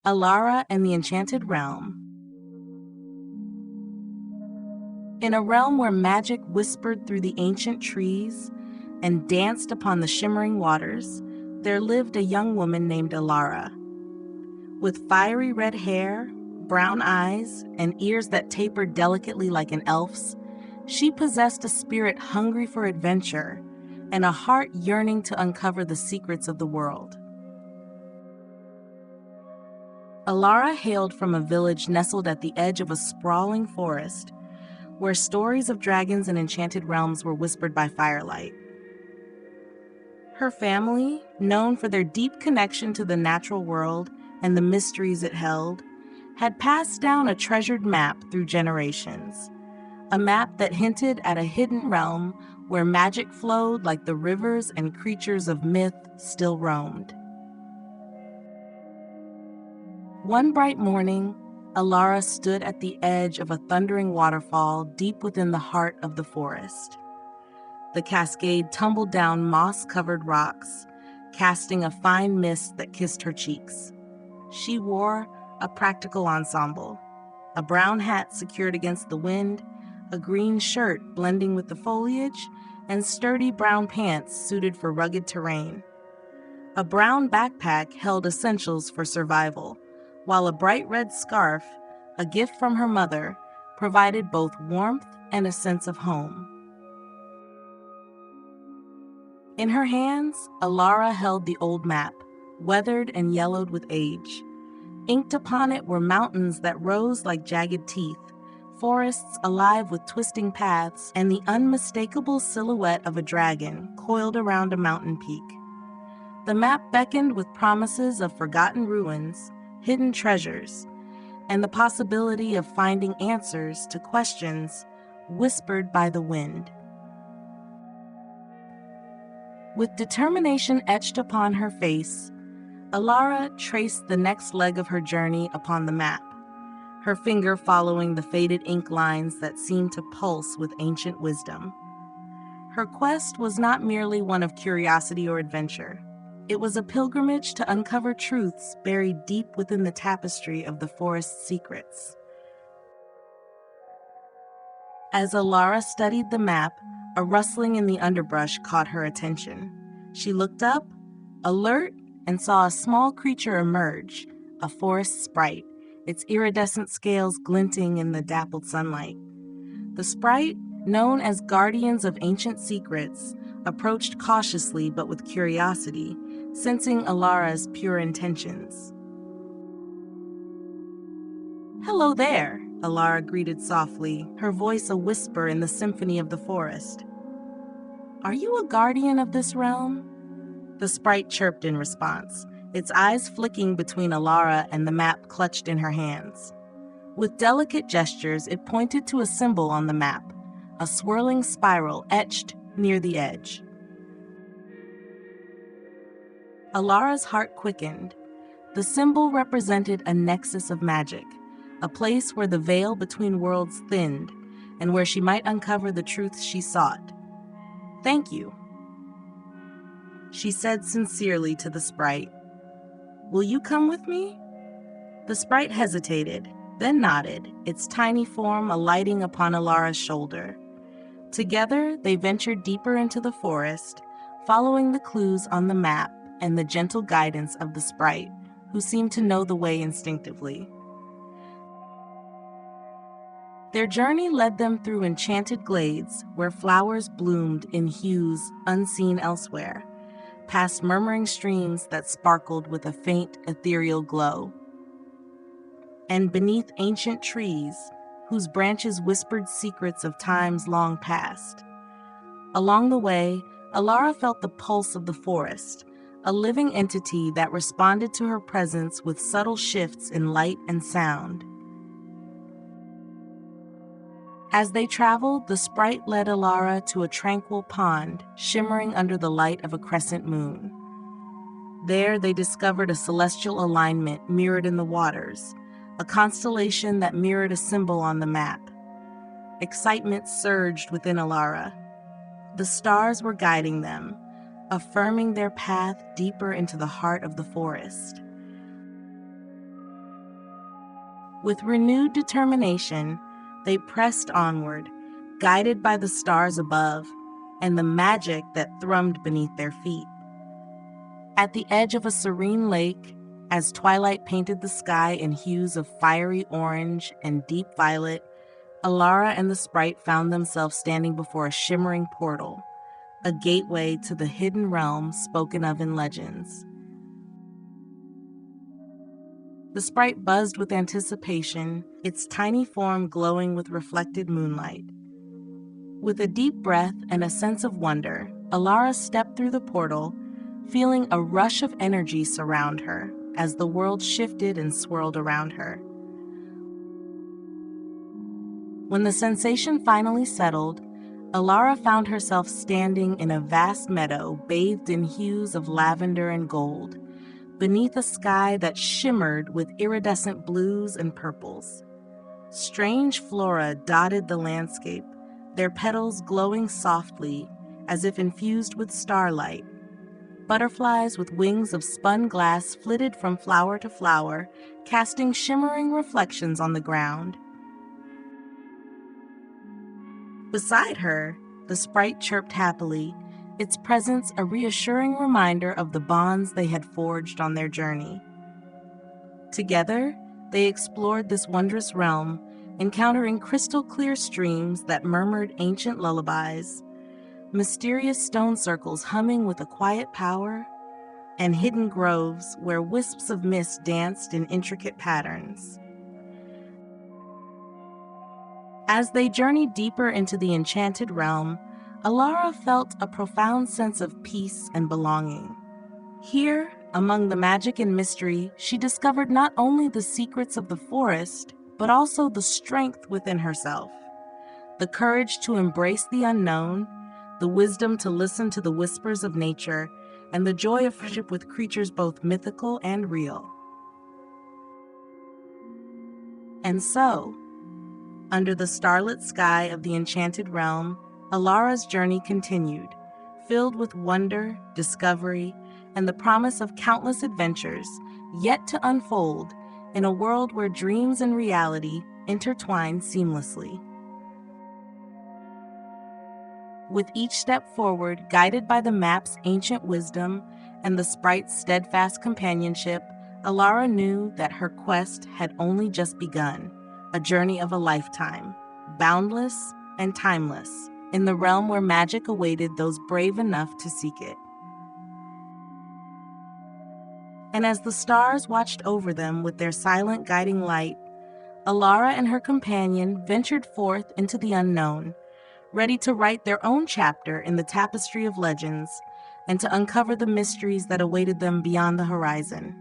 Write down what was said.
Elara and the Enchanted Realm. In a realm where magic whispered through the ancient trees and danced upon the shimmering waters, there lived a young woman named Elara. With fiery red hair, brown eyes, and ears that tapered delicately like an elf's, she possessed a spirit hungry for adventure and a heart yearning to uncover the secrets of the world. Elara hailed from a village nestled at the edge of a sprawling forest, where stories of dragons and enchanted realms were whispered by firelight. Her family, known for their deep connection to the natural world and the mysteries it held, had passed down a treasured map through generations, a map that hinted at a hidden realm where magic flowed like the rivers and creatures of myth still roamed. One bright morning, Elara stood at the edge of a thundering waterfall deep within the heart of the forest. The cascade tumbled down moss-covered rocks, casting a fine mist that kissed her cheeks. She wore a practical ensemble, a brown hat secured against the wind, a green shirt blending with the foliage, and sturdy brown pants suited for rugged terrain. A brown backpack held essentials for survival, while a bright red scarf, a gift from her mother, provided both warmth and a sense of home. In her hands, Elara held the old map, weathered and yellowed with age. Inked upon it were mountains that rose like jagged teeth, forests alive with twisting paths, and the unmistakable silhouette of a dragon coiled around a mountain peak. The map beckoned with promises of forgotten ruins, hidden treasures, and the possibility of finding answers to questions whispered by the wind. With determination etched upon her face, Elara traced the next leg of her journey upon the map, her finger following the faded ink lines that seemed to pulse with ancient wisdom. Her quest was not merely one of curiosity or adventure. It was a pilgrimage to uncover truths buried deep within the tapestry of the forest's secrets. As Elara studied the map, a rustling in the underbrush caught her attention. She looked up, alert, and saw a small creature emerge, a forest sprite, its iridescent scales glinting in the dappled sunlight. The sprite, known as guardians of ancient secrets, approached cautiously but with curiosity, sensing Elara's pure intentions. "Hello there," Elara greeted softly, her voice a whisper in the symphony of the forest. "Are you a guardian of this realm?" The sprite chirped in response, its eyes flicking between Elara and the map clutched in her hands. With delicate gestures, it pointed to a symbol on the map, a swirling spiral etched near the edge. Elara's heart quickened. The symbol represented a nexus of magic, a place where the veil between worlds thinned and where she might uncover the truths she sought. "Thank you," she said sincerely to the sprite. "Will you come with me?" The sprite hesitated, then nodded, its tiny form alighting upon Elara's shoulder. Together, they ventured deeper into the forest, following the clues on the map and the gentle guidance of the sprite, who seemed to know the way instinctively. Their journey led them through enchanted glades where flowers bloomed in hues unseen elsewhere, past murmuring streams that sparkled with a faint, ethereal glow, and beneath ancient trees whose branches whispered secrets of times long past. Along the way, Elara felt the pulse of the forest, a living entity that responded to her presence with subtle shifts in light and sound. As they traveled, the sprite led Elara to a tranquil pond shimmering under the light of a crescent moon. There they discovered a celestial alignment mirrored in the waters, a constellation that mirrored a symbol on the map. Excitement surged within Elara. The stars were guiding them, affirming their path deeper into the heart of the forest. With renewed determination, they pressed onward, guided by the stars above and the magic that thrummed beneath their feet. At the edge of a serene lake, as twilight painted the sky in hues of fiery orange and deep violet, Elara and the sprite found themselves standing before a shimmering portal, a gateway to the hidden realm spoken of in legends. The sprite buzzed with anticipation, its tiny form glowing with reflected moonlight. With a deep breath and a sense of wonder, Elara stepped through the portal, feeling a rush of energy surround her as the world shifted and swirled around her. When the sensation finally settled, Elara found herself standing in a vast meadow bathed in hues of lavender and gold, beneath a sky that shimmered with iridescent blues and purples. Strange flora dotted the landscape, their petals glowing softly as if infused with starlight. Butterflies with wings of spun glass flitted from flower to flower, casting shimmering reflections on the ground. Beside her, the sprite chirped happily, its presence a reassuring reminder of the bonds they had forged on their journey. Together, they explored this wondrous realm, encountering crystal-clear streams that murmured ancient lullabies, mysterious stone circles humming with a quiet power, and hidden groves where wisps of mist danced in intricate patterns. As they journeyed deeper into the enchanted realm, Elara felt a profound sense of peace and belonging. Here, among the magic and mystery, she discovered not only the secrets of the forest, but also the strength within herself, the courage to embrace the unknown, the wisdom to listen to the whispers of nature, and the joy of friendship with creatures both mythical and real. And so, under the starlit sky of the enchanted realm, Elara's journey continued, filled with wonder, discovery, and the promise of countless adventures yet to unfold in a world where dreams and reality intertwine seamlessly. With each step forward, guided by the map's ancient wisdom and the sprite's steadfast companionship, Elara knew that her quest had only just begun, a journey of a lifetime, boundless and timeless, in the realm where magic awaited those brave enough to seek it. And as the stars watched over them with their silent guiding light, Elara and her companion ventured forth into the unknown, ready to write their own chapter in the tapestry of legends and to uncover the mysteries that awaited them beyond the horizon.